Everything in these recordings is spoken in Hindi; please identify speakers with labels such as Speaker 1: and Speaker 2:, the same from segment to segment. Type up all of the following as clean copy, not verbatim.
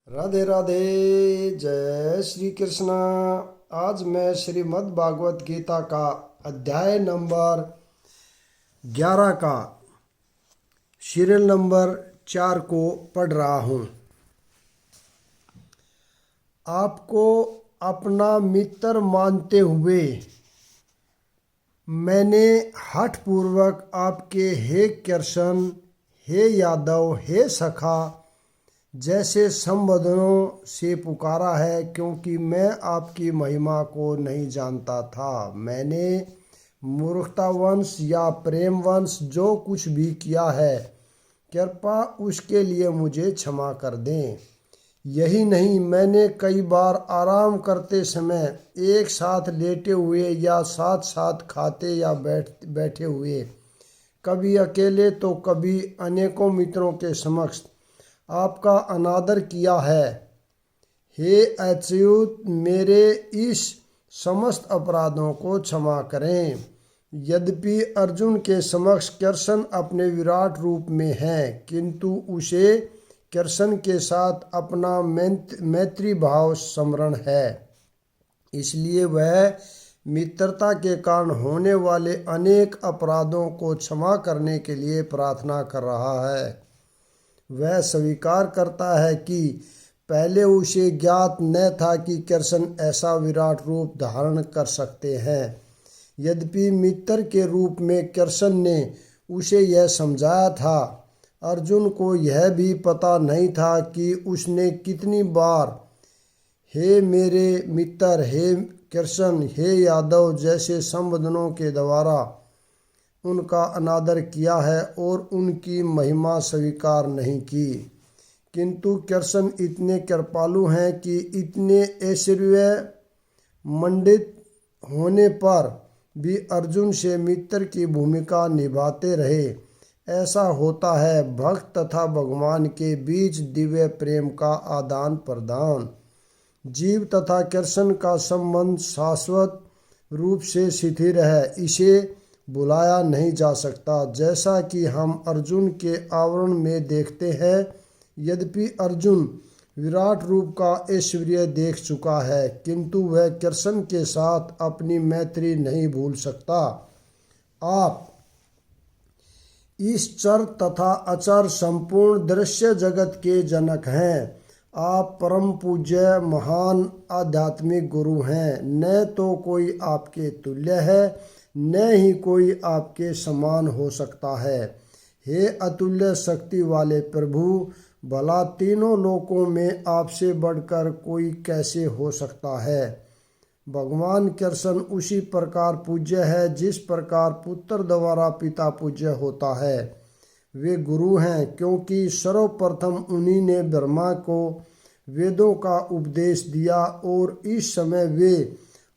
Speaker 1: राधे राधे। जय श्री कृष्णा। आज मैं श्रीमद् भागवत गीता का अध्याय नंबर 11 का सीरियल नंबर 4 को पढ़ रहा हूँ। आपको अपना मित्र मानते हुए मैंने हठपूर्वक आपके हे कृष्ण, हे यादव, हे सखा जैसे संबोधनों से पुकारा है, क्योंकि मैं आपकी महिमा को नहीं जानता था। मैंने मूर्खतावंश या प्रेमवंश जो कुछ भी किया है, कृपा उसके लिए मुझे क्षमा कर दें। यही नहीं, मैंने कई बार आराम करते समय एक साथ लेटे हुए या साथ साथ खाते या बैठे हुए, कभी अकेले तो कभी अनेकों मित्रों के समक्ष आपका अनादर किया है। हे अच्युत, मेरे इस समस्त अपराधों को क्षमा करें। यद्यपि अर्जुन के समक्ष कृष्ण अपने विराट रूप में है, किंतु उसे कृष्ण के साथ अपना मैत्री भाव स्मरण है, इसलिए वह मित्रता के कारण होने वाले अनेक अपराधों को क्षमा करने के लिए प्रार्थना कर रहा है। वह स्वीकार करता है कि पहले उसे ज्ञात न था कि कृष्ण ऐसा विराट रूप धारण कर सकते हैं। यद्यपि मित्र के रूप में कृष्ण ने उसे यह समझाया था, अर्जुन को यह भी पता नहीं था कि उसने कितनी बार हे मेरे मित्र, हे कृष्ण, हे यादव जैसे संबोधनों के द्वारा उनका अनादर किया है और उनकी महिमा स्वीकार नहीं की। किंतु कृष्ण इतने कृपालु हैं कि इतने ऐश्वर्य मंडित होने पर भी अर्जुन से मित्र की भूमिका निभाते रहे। ऐसा होता है भक्त तथा भगवान के बीच दिव्य प्रेम का आदान प्रदान। जीव तथा कृष्ण का संबंध शाश्वत रूप से स्थिर है, इसे बुलाया नहीं जा सकता, जैसा कि हम अर्जुन के आवरण में देखते हैं। यद्यपि अर्जुन विराट रूप का ऐश्वर्य देख चुका है, किंतु वह कृष्ण के साथ अपनी मैत्री नहीं भूल सकता। आप इस चर तथा अचर संपूर्ण दृश्य जगत के जनक हैं। आप परम पूज्य महान आध्यात्मिक गुरु हैं। न तो कोई आपके तुल्य है, न ही कोई आपके समान हो सकता है। हे अतुल्य शक्ति वाले प्रभु, भला तीनों लोकों में आपसे बढ़कर कोई कैसे हो सकता है। भगवान कृष्ण उसी प्रकार पूज्य है जिस प्रकार पुत्र द्वारा पिता पूज्य होता है। वे गुरु हैं, क्योंकि सर्वप्रथम उन्हीं ने ब्रह्मा को वेदों का उपदेश दिया और इस समय वे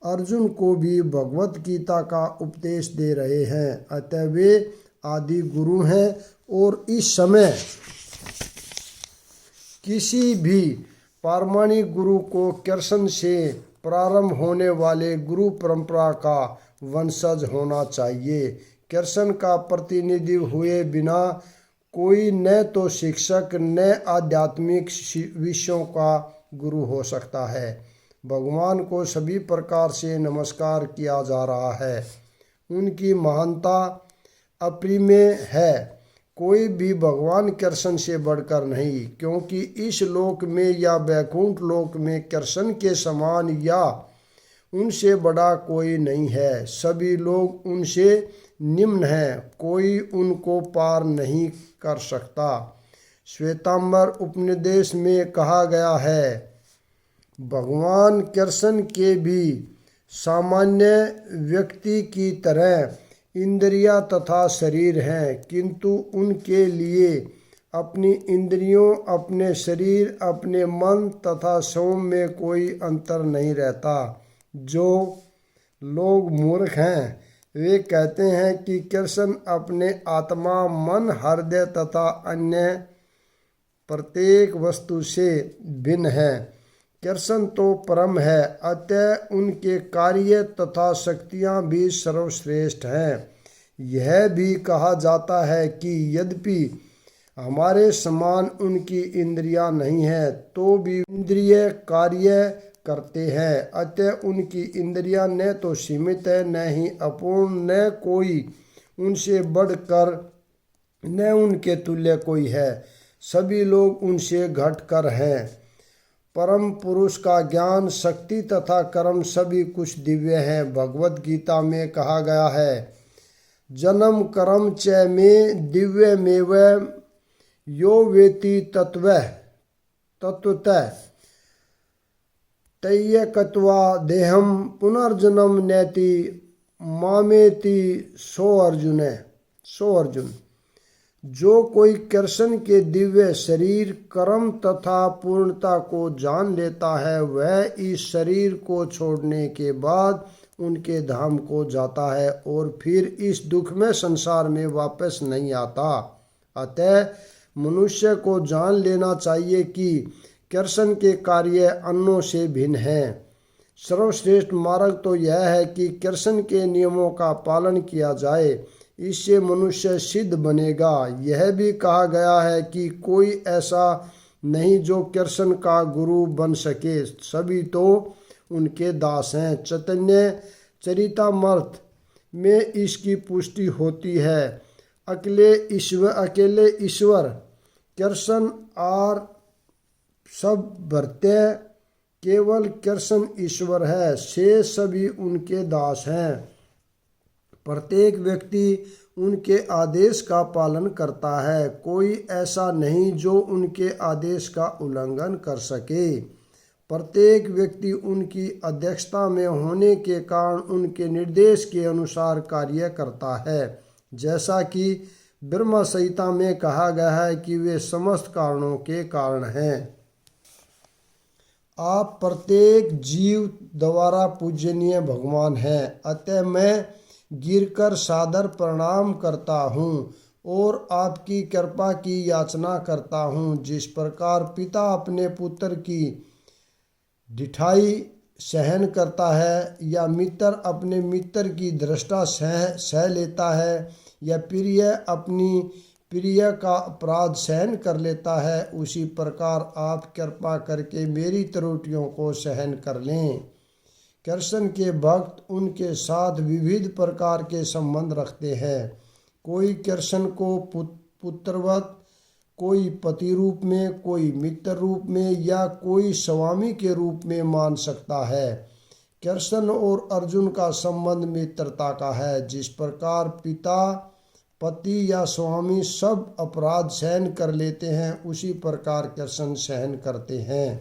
Speaker 1: अर्जुन को भी भगवत गीता का उपदेश दे रहे हैं। अतः वे आदि गुरु हैं और इस समय किसी भी पारमाणिक गुरु को कृष्ण से प्रारंभ होने वाले गुरु परंपरा का वंशज होना चाहिए। कृष्ण का प्रतिनिधि हुए बिना कोई न तो शिक्षक न आध्यात्मिक विषयों का गुरु हो सकता है। भगवान को सभी प्रकार से नमस्कार किया जा रहा है। उनकी महानता अपरिमेय है। कोई भी भगवान कृष्ण से बढ़कर नहीं, क्योंकि इस लोक में या वैकुंठ लोक में कृष्ण के समान या उनसे बड़ा कोई नहीं है। सभी लोग उनसे निम्न हैं, कोई उनको पार नहीं कर सकता। श्वेतांबर उपनिषद में कहा गया है, भगवान कृष्ण के भी सामान्य व्यक्ति की तरह इंद्रियां तथा शरीर हैं, किंतु उनके लिए अपनी इंद्रियों, अपने शरीर, अपने मन तथा सोम में कोई अंतर नहीं रहता। जो लोग मूर्ख हैं वे कहते हैं कि कृष्ण अपने आत्मा, मन, हृदय तथा अन्य प्रत्येक वस्तु से भिन्न है। कृष्ण तो परम है, अतः उनके कार्य तथा शक्तियाँ भी सर्वश्रेष्ठ हैं। यह भी कहा जाता है कि यद्यपि हमारे समान उनकी इंद्रियां नहीं है, तो भी इंद्रिय कार्य करते हैं। अतः उनकी इंद्रियां न तो सीमित है, न ही अपूर्ण, न कोई उनसे बढ़कर, न उनके तुल्य कोई है। सभी लोग उनसे घटकर हैं। परम पुरुष का ज्ञान, शक्ति तथा कर्म सभी कुछ दिव्य हैं। भगवत गीता में कहा गया है, जन्म कर्म च में दिव्य मेव यो वेति तत्वतः तय्यकत्वा देहम पुनर्जन्म नैति मामेति। सो अर्जुन, जो कोई कृष्ण के दिव्य शरीर, कर्म तथा पूर्णता को जान लेता है, वह इस शरीर को छोड़ने के बाद उनके धाम को जाता है और फिर इस दुख में संसार में वापस नहीं आता। अतः मनुष्य को जान लेना चाहिए कि कृष्ण के कार्य अन्यों से भिन्न हैं। सर्वश्रेष्ठ मार्ग तो यह है कि कृष्ण के नियमों का पालन किया जाए, इससे मनुष्य सिद्ध बनेगा। यह भी कहा गया है कि कोई ऐसा नहीं जो कृष्ण का गुरु बन सके, सभी तो उनके दास हैं। चैतन्य चरितामृत में इसकी पुष्टि होती है। अकेले ईश्वर कृष्ण और सब भरते, केवल कृष्ण ईश्वर है, से सभी उनके दास हैं। प्रत्येक व्यक्ति उनके आदेश का पालन करता है, कोई ऐसा नहीं जो उनके आदेश का उल्लंघन कर सके। प्रत्येक व्यक्ति उनकी अध्यक्षता में होने के कारण उनके निर्देश के अनुसार कार्य करता है। जैसा कि ब्रह्म संहिता में कहा गया है कि वे समस्त कारणों के कारण हैं। आप प्रत्येक जीव द्वारा पूजनीय भगवान हैं। अतः मैं गिरकर सादर प्रणाम करता हूँ और आपकी कृपा की याचना करता हूँ। जिस प्रकार पिता अपने पुत्र की ढिठाई सहन करता है, या मित्र अपने मित्र की दृष्टा सह लेता है, या प्रिय अपनी प्रिय का अपराध सहन कर लेता है, उसी प्रकार आप कृपा करके मेरी त्रुटियों को सहन कर लें। कृष्ण के भक्त उनके साथ विविध प्रकार के संबंध रखते हैं। कोई कृष्ण को पुत्रवत, कोई पति रूप में, कोई मित्र रूप में, या कोई स्वामी के रूप में मान सकता है। कृष्ण और अर्जुन का संबंध मित्रता का है। जिस प्रकार पिता, पति या स्वामी सब अपराध सहन कर लेते हैं, उसी प्रकार कृष्ण सहन करते हैं।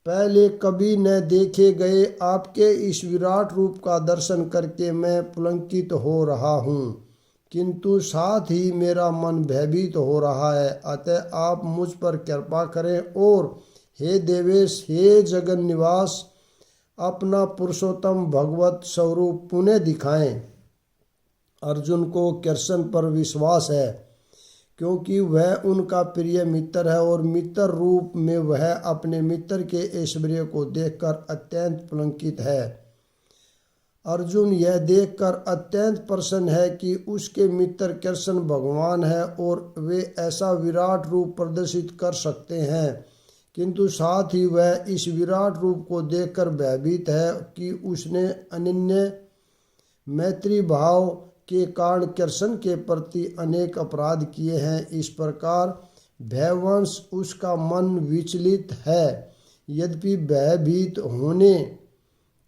Speaker 1: पहले कभी न देखे गए आपके इस विराट रूप का दर्शन करके मैं पुलकित हो रहा हूँ, किंतु साथ ही मेरा मन भयभीत हो रहा है। अतः आप मुझ पर कृपा करें और हे देवेश, हे जगन निवास, अपना पुरुषोत्तम भगवत स्वरूप पुनः दिखाएं। अर्जुन को कृष्ण पर विश्वास है, क्योंकि वह उनका प्रिय मित्र है और मित्र रूप में वह अपने मित्र के ऐश्वर्य को देखकर अत्यंत पुलकित है। अर्जुन यह देखकर अत्यंत प्रसन्न है कि उसके मित्र कृष्ण भगवान है और वे ऐसा विराट रूप प्रदर्शित कर सकते हैं, किंतु साथ ही वह इस विराट रूप को देखकर भयभीत है कि उसने अनन्य मैत्री भाव के कारण कृष्ण के प्रति अनेक अपराध किए हैं। इस प्रकार भयवश उसका मन विचलित है। यद्यपि भयभीत होने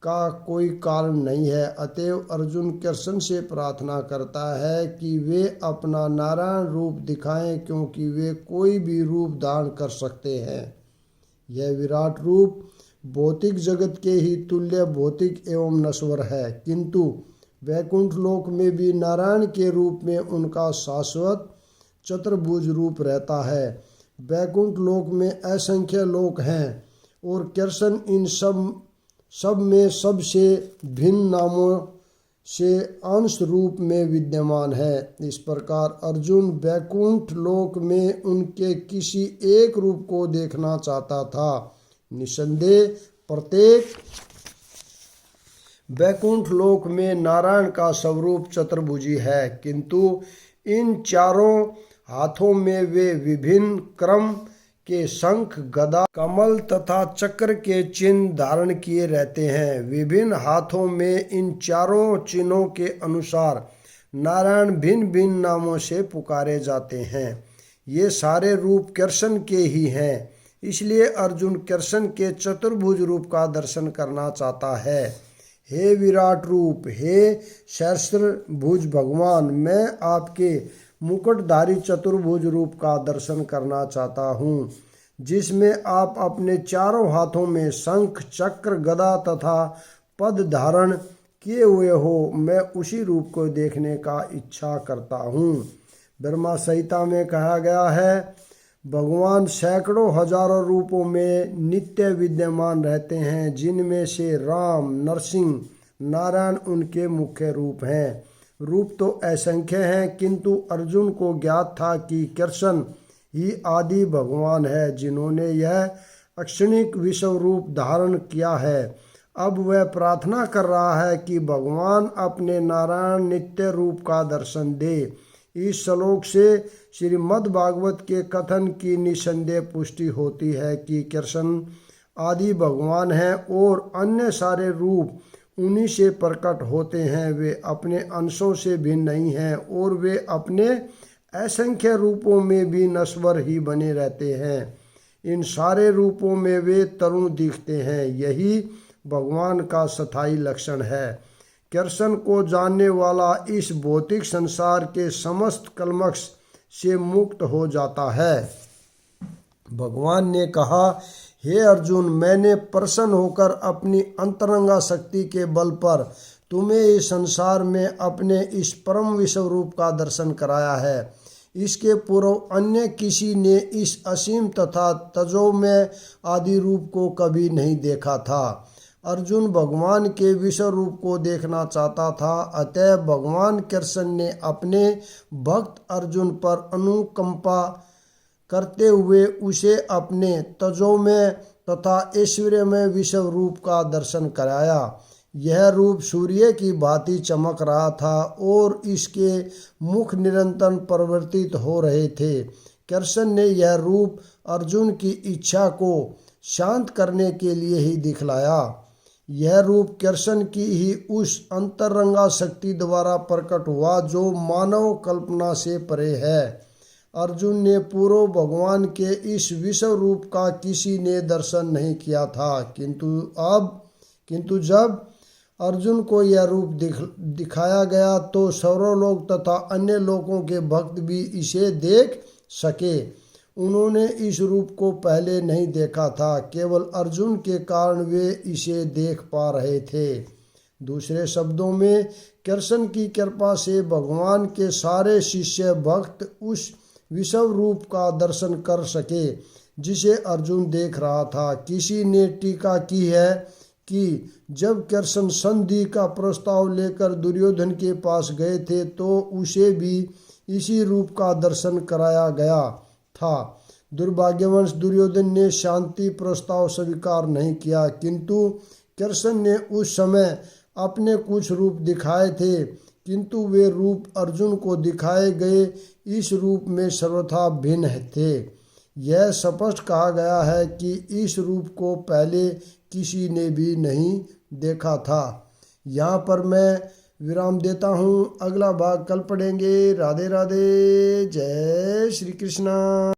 Speaker 1: का कोई कारण नहीं है। अतएव अर्जुन कृष्ण से प्रार्थना करता है कि वे अपना नारायण रूप दिखाएं, क्योंकि वे कोई भी रूप धारण कर सकते हैं। यह विराट रूप भौतिक जगत के ही तुल्य भौतिक एवं नश्वर है, किंतु वैकुंठ लोक में भी नारायण के रूप में उनका शाश्वत चतुर्भुज रूप रहता है। वैकुंठ लोक में असंख्य लोक हैं और कृष्ण इन सब में सबसे भिन्न नामों से अंश रूप में विद्यमान है। इस प्रकार अर्जुन वैकुंठ लोक में उनके किसी एक रूप को देखना चाहता था। निसंदेह प्रत्येक वैकुंठ लोक में नारायण का स्वरूप चतुर्भुजी है, किंतु इन चारों हाथों में वे विभिन्न क्रम के शंख, गदा, कमल तथा चक्र के चिन्ह धारण किए रहते हैं। विभिन्न हाथों में इन चारों चिन्हों के अनुसार नारायण भिन्न भिन्न नामों से पुकारे जाते हैं। ये सारे रूप कृष्ण के ही हैं, इसलिए अर्जुन कृष्ण के चतुर्भुज रूप का दर्शन करना चाहता है। हे विराट रूप, हे सहस्त्रभुज भगवान, मैं आपके मुकुटधारी चतुर्भुज रूप का दर्शन करना चाहता हूँ, जिसमें आप अपने चारों हाथों में शंख, चक्र, गदा तथा पद धारण किए हुए हो। मैं उसी रूप को देखने का इच्छा करता हूँ। ब्रह्मा संहिता में कहा गया है, भगवान सैकड़ों हजारों रूपों में नित्य विद्यमान रहते हैं, जिनमें से राम, नरसिंह, नारायण उनके मुख्य रूप हैं। रूप तो असंख्य हैं, किंतु अर्जुन को ज्ञात था कि कृष्ण ही आदि भगवान है, जिन्होंने यह अक्षणिक विश्व रूप धारण किया है। अब वह प्रार्थना कर रहा है कि भगवान अपने नारायण नित्य रूप का दर्शन दे। इस श्लोक से श्रीमद् भागवत के कथन की निसंदेह पुष्टि होती है कि कृष्ण आदि भगवान हैं और अन्य सारे रूप उन्हीं से प्रकट होते हैं। वे अपने अंशों से भिन्न नहीं हैं और वे अपने असंख्य रूपों में भी नश्वर ही बने रहते हैं। इन सारे रूपों में वे तरुण दिखते हैं। यही भगवान का स्थायी लक्षण है। कृष्ण को जानने वाला इस भौतिक संसार के समस्त कलमश से मुक्त हो जाता है। भगवान ने कहा, हे अर्जुन, मैंने प्रसन्न होकर अपनी अंतरंगा शक्ति के बल पर तुम्हें इस संसार में अपने इस परम विश्व रूप का दर्शन कराया है। इसके पूर्व अन्य किसी ने इस असीम तथा तेजोमय आदि रूप को कभी नहीं देखा था। अर्जुन भगवान के विश्व रूप को देखना चाहता था, अतः भगवान कृष्ण ने अपने भक्त अर्जुन पर अनुकंपा करते हुए उसे अपने तेजोमय तथा ऐश्वर्यमय विश्व रूप का दर्शन कराया। यह रूप सूर्य की भांति चमक रहा था और इसके मुख निरंतर परिवर्तित हो रहे थे। कृष्ण ने यह रूप अर्जुन की इच्छा को शांत करने के लिए ही दिखलाया। यह रूप कृष्ण की ही उस अंतरंगा शक्ति द्वारा प्रकट हुआ जो मानव कल्पना से परे है। अर्जुन ने पूर्व भगवान के इस विश्व रूप का किसी ने दर्शन नहीं किया था, किंतु जब अर्जुन को यह रूप दिखाया गया तो सर्वलोक तथा अन्य लोकों के भक्त भी इसे देख सके। उन्होंने इस रूप को पहले नहीं देखा था, केवल अर्जुन के कारण वे इसे देख पा रहे थे। दूसरे शब्दों में, कृष्ण की कृपा से भगवान के सारे शिष्य भक्त उस विश्व रूप का दर्शन कर सके जिसे अर्जुन देख रहा था। किसी ने टीका की है कि जब कृष्ण संधि का प्रस्ताव लेकर दुर्योधन के पास गए थे तो उसे भी इसी रूप का दर्शन कराया गया था। दुर्भाग्यवश दुर्योधन ने शांति प्रस्ताव स्वीकार नहीं किया, किंतु कृष्ण ने उस समय अपने कुछ रूप दिखाए थे, किंतु वे रूप अर्जुन को दिखाए गए इस रूप में सर्वथा भिन्न थे। यह स्पष्ट कहा गया है कि इस रूप को पहले किसी ने भी नहीं देखा था। यहाँ पर मैं विराम देता हूँ। अगला भाग कल पढ़ेंगे। राधे राधे। जय श्री कृष्णा।